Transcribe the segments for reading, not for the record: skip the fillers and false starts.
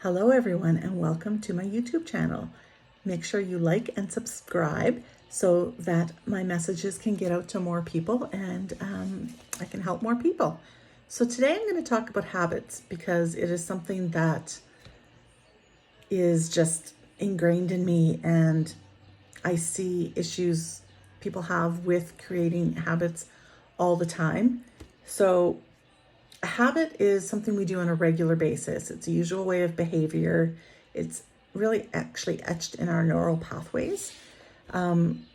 Hello everyone and welcome to my YouTube channel. Make sure you like and subscribe so that my messages can get out to more people and I can help more people. So today I'm going to talk about habits because it is something that is just ingrained in me, and I see issues people have with creating habits all the time. So a habit is something we do on a regular basis. It's a usual way of behavior. It's really actually etched in our neural pathways. And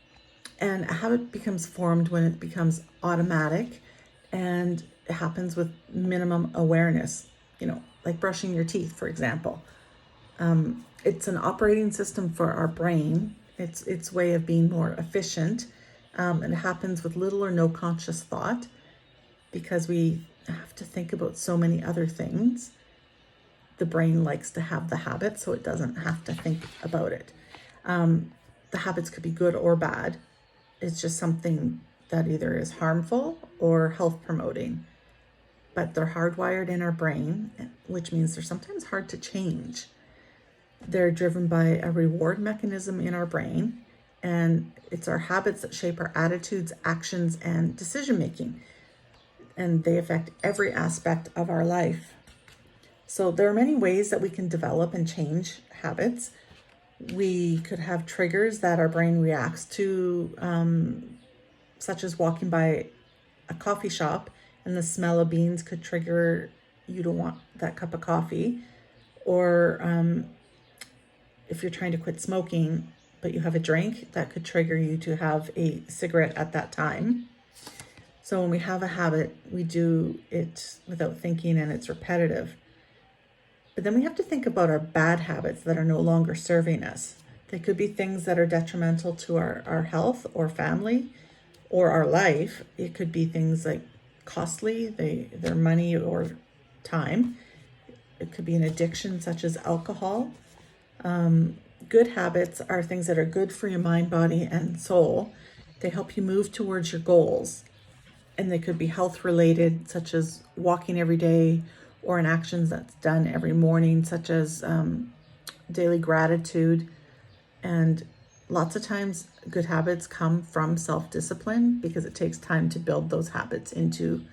a habit becomes formed when it becomes automatic, and it happens with minimum awareness, like brushing your teeth, for example. It's an operating system for our brain. It's its way of being more efficient. And it happens with little or no conscious thought because we have to think about so many other things. The brain likes to have the habit so it doesn't have to think about it. The habits could be good or bad. It's just something that either is harmful or health promoting, but they're hardwired in our brain, which means they're sometimes hard to change. They're driven by a reward mechanism in our brain, and it's our habits that shape our attitudes, actions, and decision making. And they affect every aspect of our life. So there are many ways that we can develop and change habits. We could have triggers that our brain reacts to, such as walking by a coffee shop and the smell of beans could trigger you to want that cup of coffee. Or if you're trying to quit smoking, but you have a drink, that could trigger you to have a cigarette at that time. So when we have a habit, we do it without thinking and it's repetitive. But then we have to think about our bad habits that are no longer serving us. They could be things that are detrimental to our health or family or our life. It could be things like costly, their money or time. It could be an addiction such as alcohol. Good habits are things that are good for your mind, body, and soul. They help you move towards your goals. And they could be health related, such as walking every day, or an action that's done every morning, such as daily gratitude. And lots of times good habits come from self-discipline because it takes time to build those habits into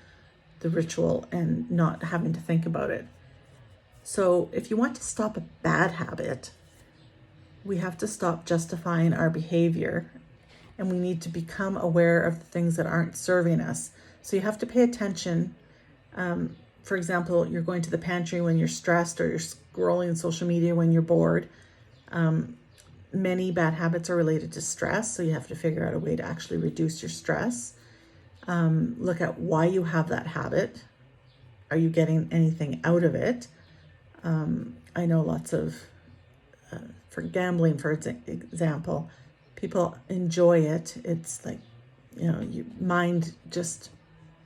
the ritual and not having to think about it. So if you want to stop a bad habit, we have to stop justifying our behavior, and we need to become aware of the things that aren't serving us. So you have to pay attention. For example, you're going to the pantry when you're stressed, or you're scrolling social media when you're bored. Many bad habits are related to stress, so you have to figure out a way to actually reduce your stress. Look at why you have that habit. Are you getting anything out of it? I know lots of, for gambling, for example, people enjoy it. It's like, your mind just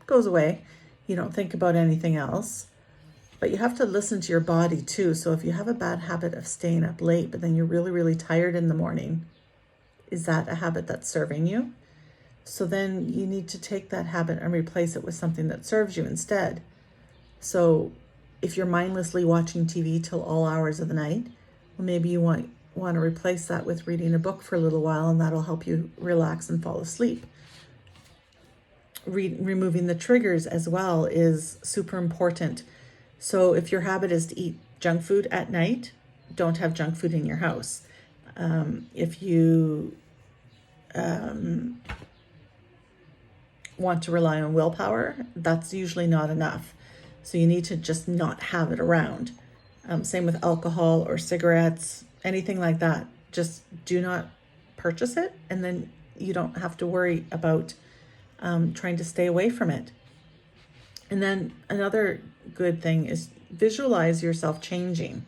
goes away. You don't think about anything else. But you have to listen to your body too. So if you have a bad habit of staying up late, but then you're really, really tired in the morning, is that a habit that's serving you? So then you need to take that habit and replace it with something that serves you instead. So if you're mindlessly watching TV till all hours of the night, well, maybe you want to replace that with reading a book for a little while, and that'll help you relax and fall asleep. Removing the triggers as well is super important. So if your habit is to eat junk food at night, don't have junk food in your house. If you want to rely on willpower, that's usually not enough. So you need to just not have it around. Same with alcohol or cigarettes, anything like that. Just do not purchase it, and then you don't have to worry about trying to stay away from it. And then another good thing is visualize yourself changing.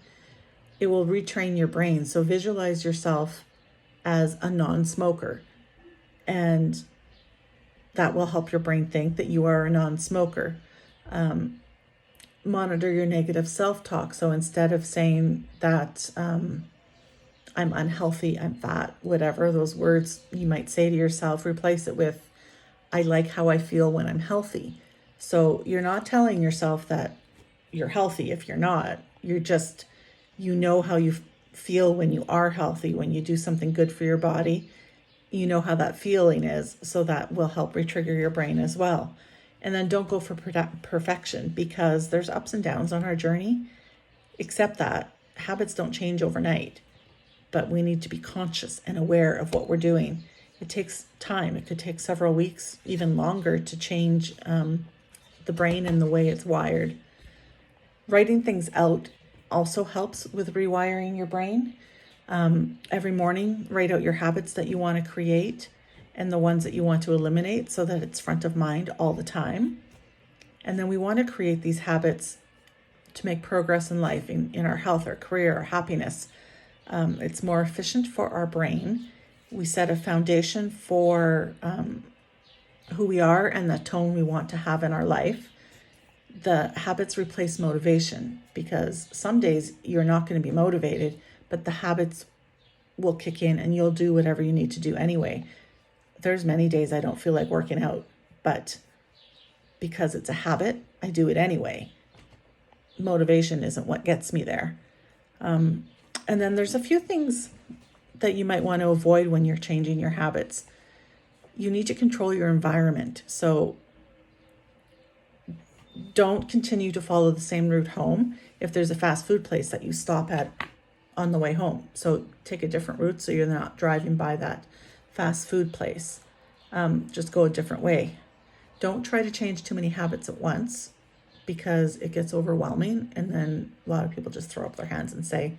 It will retrain your brain. So visualize yourself as a non-smoker, and that will help your brain think that you are a non-smoker. Monitor your negative self-talk. So instead of saying that I'm unhealthy, I'm fat, whatever those words you might say to yourself, replace it with I like how I feel when I'm healthy. So you're not telling yourself that you're healthy if you're not. You're just You know how you feel when you are healthy, when you do something good for your body. You know how that feeling is, so that will help retrigger your brain as well. And then don't go for perfection, because there's ups and downs on our journey. Accept that habits don't change overnight, but we need to be conscious and aware of what we're doing. It takes time. It could take several weeks, even longer, to change the brain and the way it's wired. Writing things out also helps with rewiring your brain. Every morning, write out your habits that you want to create and the ones that you want to eliminate, so that it's front of mind all the time. And then we want to create these habits to make progress in life, in our health, our career, our happiness. It's more efficient for our brain. We set a foundation for who we are and the tone we want to have in our life. The habits replace motivation, because some days you're not going to be motivated, but the habits will kick in and you'll do whatever you need to do anyway. There's many days I don't feel like working out, but because it's a habit, I do it anyway. Motivation isn't what gets me there. And then there's a few things that you might want to avoid when you're changing your habits. You need to control your environment. So don't continue to follow the same route home if there's a fast food place that you stop at on the way home. So take a different route so you're not driving by that fast food place. Just go a different way. Don't try to change too many habits at once, because it gets overwhelming, and then a lot of people just throw up their hands and say,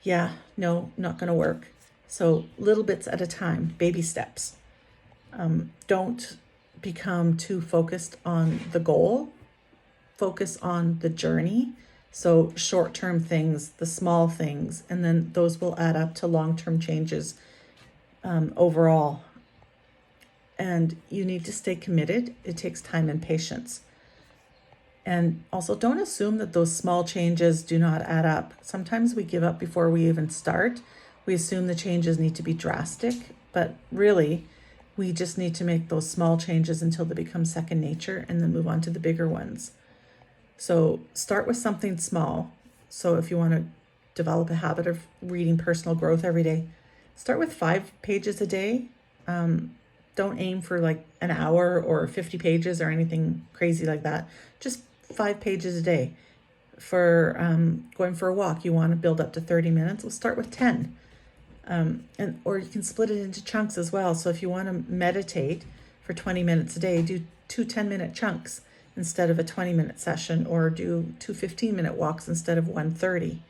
yeah, no, not going to work. So little bits at a time, baby steps. Don't become too focused on the goal. Focus on the journey. So short-term things, the small things, and then those will add up to long-term changes overall. And you need to stay committed. It takes time and patience. And also, don't assume that those small changes do not add up. Sometimes we give up before we even start. We assume the changes need to be drastic, but really, we just need to make those small changes until they become second nature, and then move on to the bigger ones. So start with something small. So if you want to develop a habit of reading personal growth every day, start with 5 pages a day. Don't aim for like an hour or 50 pages or anything crazy like that. Just 5 pages a day. For going for a walk, you want to build up to 30 minutes. We'll start with 10. Or you can split it into chunks as well. So if you want to meditate for 20 minutes a day, do 2 10-minute chunks instead of a 20-minute session, or do 2 15-minute walks instead of 1 30.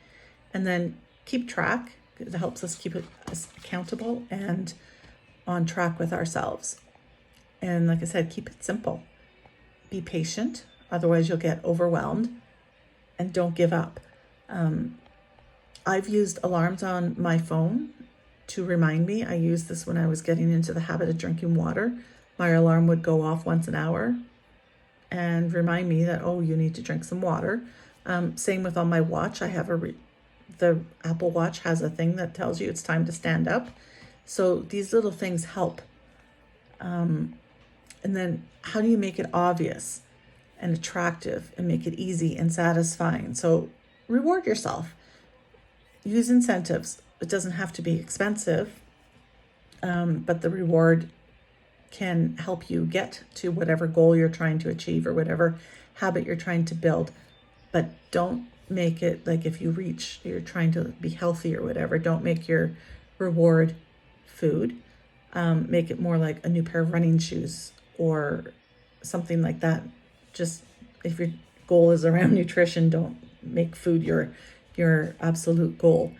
And then keep track. It helps us keep it accountable and on track with ourselves. And like I said, keep it simple. Be patient, otherwise you'll get overwhelmed, and don't give up. I've used alarms on my phone to remind me. I used this when I was getting into the habit of drinking water. My alarm would go off once an hour and remind me that, oh, you need to drink some water. Same with on my watch. I have the Apple Watch has a thing that tells you it's time to stand up. So these little things help. And then how do you make it obvious and attractive and make it easy and satisfying? So reward yourself. Use incentives. It doesn't have to be expensive, but the reward can help you get to whatever goal you're trying to achieve or whatever habit you're trying to build. But don't make it like if you're trying to be healthy or whatever, don't make your reward food. Make it more like a new pair of running shoes or something like that. Just if your goal is around nutrition, don't make food your absolute goal.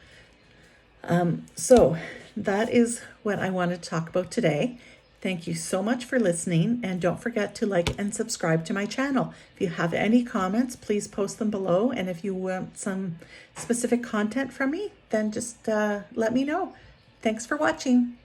So that is what I wanted to talk about today. Thank you so much for listening, and don't forget to like and subscribe to my channel. If you have any comments, please post them below, and if you want some specific content from me, then just let me know. Thanks for watching.